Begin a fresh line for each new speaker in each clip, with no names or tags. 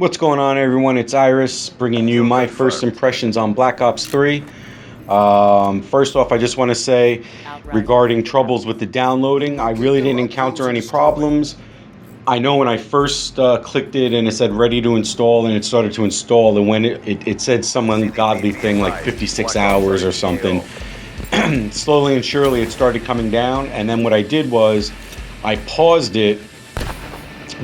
What's going on, everyone? It's Iris bringing you my first impressions on Black Ops 3. First off, I just want to say regarding troubles with the downloading, I really didn't encounter any problems. I know when I first clicked it and it said ready to install and it started to install, and when it said some ungodly thing like 56 hours or something, slowly and surely it started coming down. And then what I did was I paused it,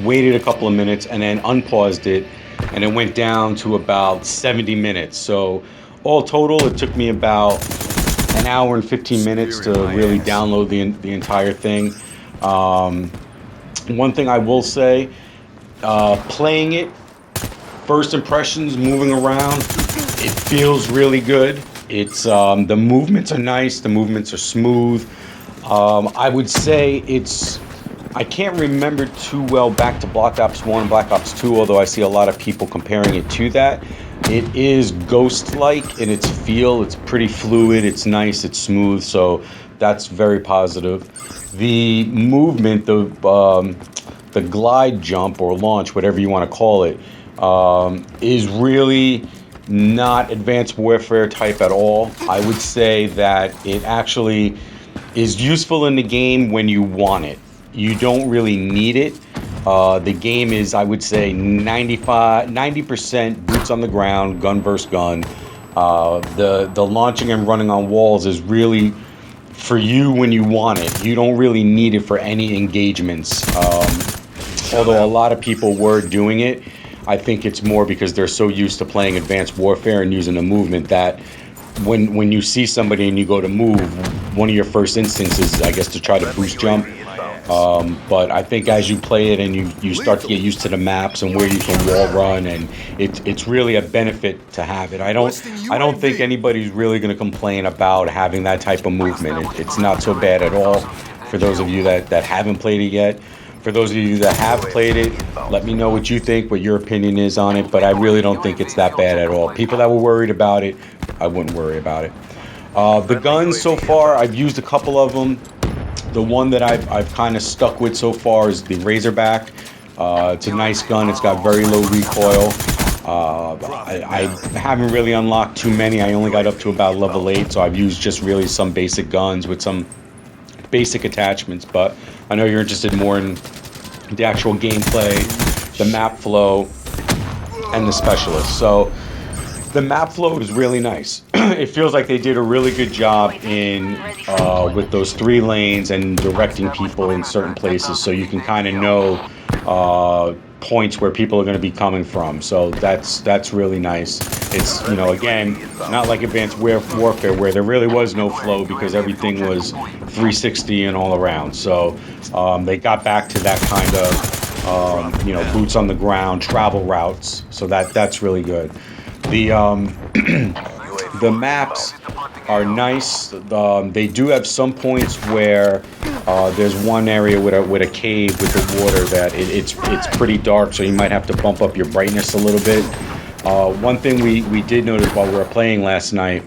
waited a couple of minutes, and then unpaused it, and it went down to about 70 minutes. So all total, it took me about an hour and 15 minutes to really download the entire thing. One thing I will say, playing it, first impressions, moving around, it feels really good. It's the movements are nice, the movements are smooth. I would say I can't remember too well back to Black Ops 1 and Black Ops 2, although I see a lot of people comparing it to that. It is Ghost-like in its feel. It's pretty fluid, it's nice, it's smooth, so that's very positive. The movement, the glide jump or launch, whatever you want to call it, is really not Advanced Warfare type at all. I would say that it actually is useful in the game when you want it. You don't really need it. The game is, I would say, 90% boots on the ground, gun versus gun. The launching and running on walls is really for you when you want it. You don't really need it for any engagements. Although a lot of people were doing it, I think it's more because they're so used to playing Advanced Warfare and using the movement that when you see somebody and you go to move, one of your first instincts is, I guess, to try to boost jump. But I think as you play it and you start to get used to the maps and where you can wall run, and it's really a benefit to have it. I don't think anybody's really going to complain about having that type of movement. It's not so bad at all for those of you that haven't played it yet. For those of you that have played it, let me know what you think, what your opinion is on it, but I really don't think it's that bad at all. People that were worried about it, I wouldn't worry about it. The guns so far, I've used a couple of them. The one that I've kind of stuck with so far is the Razorback. It's a nice gun. It's got very low recoil. I haven't really unlocked too many. I only got up to about level 8, so I've used just really some basic guns with some basic attachments. But I know you're interested more in the actual gameplay, the map flow, and the specialists. So the map flow is really nice. It feels like they did a really good job with those 3 lanes and directing people in certain places, so you can kind of know points where people are going to be coming from. So that's really nice. It's, again, not like Advanced Warfare where there really was no flow because everything was 360 and all around. So they got back to that kind of boots on the ground travel routes. So that's really good. The maps are nice. They do have some points where there's one area with a cave with the water that it's pretty dark, so you might have to bump up your brightness a little bit. One thing we did notice while we were playing last night,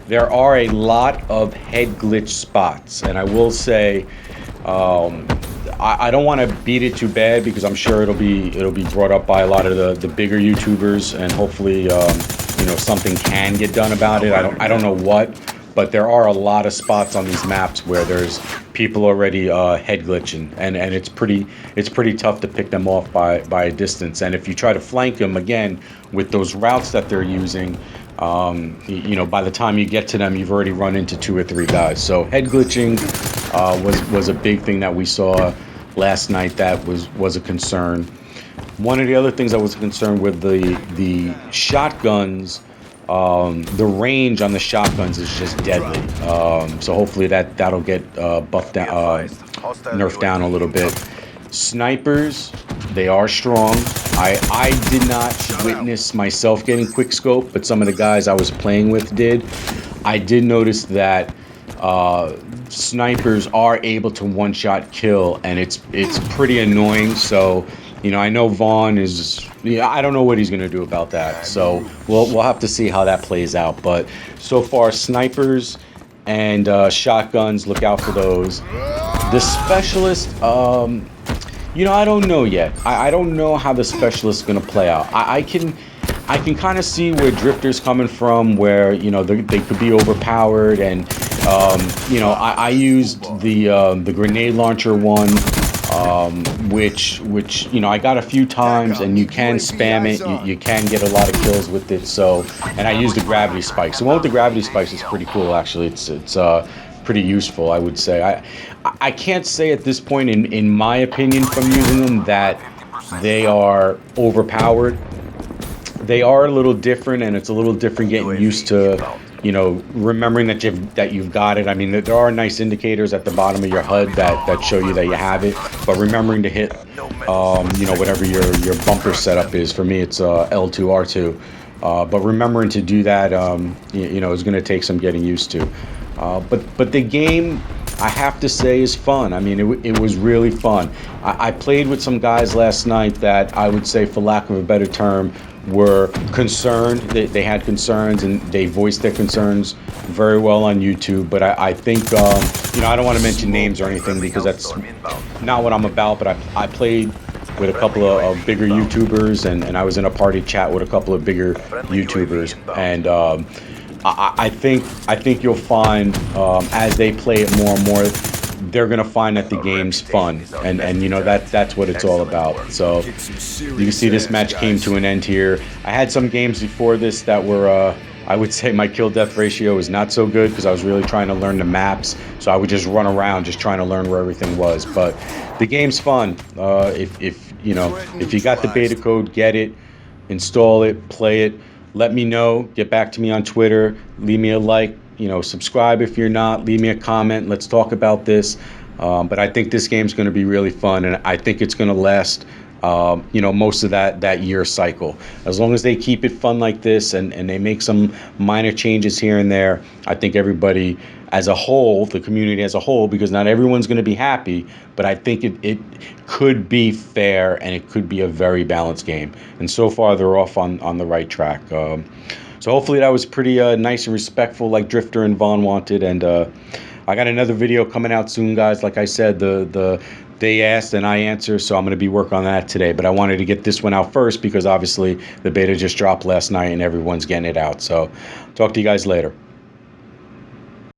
there are a lot of head glitch spots, and I will say, I don't want to beat it too bad because I'm sure it'll be brought up by a lot of the bigger YouTubers, and hopefully something can get done about it. I don't know what, but there are a lot of spots on these maps where there's people already head glitching, and it's pretty tough to pick them off by a distance. And if you try to flank them again with those routes that they're using, by the time you get to them, you've already run into 2 or 3 guys. So head glitching was a big thing that we saw last night. That was a concern. One of the other things that was a concern with the shotguns, the range on the shotguns is just deadly. So hopefully that'll get buffed down, nerfed down a little bit. Snipers, they are strong. I did not witness myself getting quickscope, but some of the guys I was playing with did. I did notice that snipers are able to one-shot kill, and it's pretty annoying. So I know Vaughn is, I don't know what he's going to do about that. So we'll have to see how that plays out. But so far, snipers and shotguns, look out for those. The specialist, You know, I don't know yet. I don't know how the specialist is going to play out. I can kind of see where Drifter's coming from, where, you know, they could be overpowered, and you know, I used the grenade launcher one, which you know, I got a few times, and you can spam it. You can get a lot of kills with it. So, and I used the gravity spikes. The one with the gravity spikes is pretty cool, actually. It's pretty useful, I would say. I can't say at this point, in my opinion, from using them, that they are overpowered. They are a little different, and it's a little different getting used to, you know, remembering that you've got it. I mean, there are nice indicators at the bottom of your HUD that show you that you have it, but remembering to hit, you know, whatever your bumper setup is. For me, it's L2 R2, but remembering to do that, you know, is going to take some getting used to. But the game, I have to say, is fun. I mean, it was really fun. I played with some guys last night that I would say, for lack of a better term, were concerned. They had concerns, and they voiced their concerns very well on YouTube. But I think, you know, I don't want to mention names or anything, because that's not what I'm about. But I played with a couple of bigger YouTubers, and I was in a party chat with a couple of bigger YouTubers, and I think you'll find, as they play it more and more, they're gonna find that the game's fun, and you know, that's what it's all about. So you can see this match came to an end here. I had some games before this that were, I would say my kill death ratio is not so good, because I was really trying to learn the maps, so I would just run around just trying to learn where everything was. But the game's fun. If you know, if you got the beta code, get it, install it, play it. Let me know. Get back to me on Twitter. Leave me a like. You know, subscribe if you're not. Leave me a comment. Let's talk about this. But I think this game's going to be really fun, and I think it's going to last, you know, most of that year cycle. As long as they keep it fun like this, and they make some minor changes here and there, I think everybody as a whole, the community as a whole, because not everyone's going to be happy, but I think it could be fair, and it could be a very balanced game. And so far, they're off on the right track. So hopefully that was pretty nice and respectful, like Drifter and Vaughn wanted. And I got another video coming out soon, guys. Like I said, the they asked and I answer, so I'm going to be working on that today. But I wanted to get this one out first, because obviously the beta just dropped last night, and everyone's getting it out. So talk to you guys later.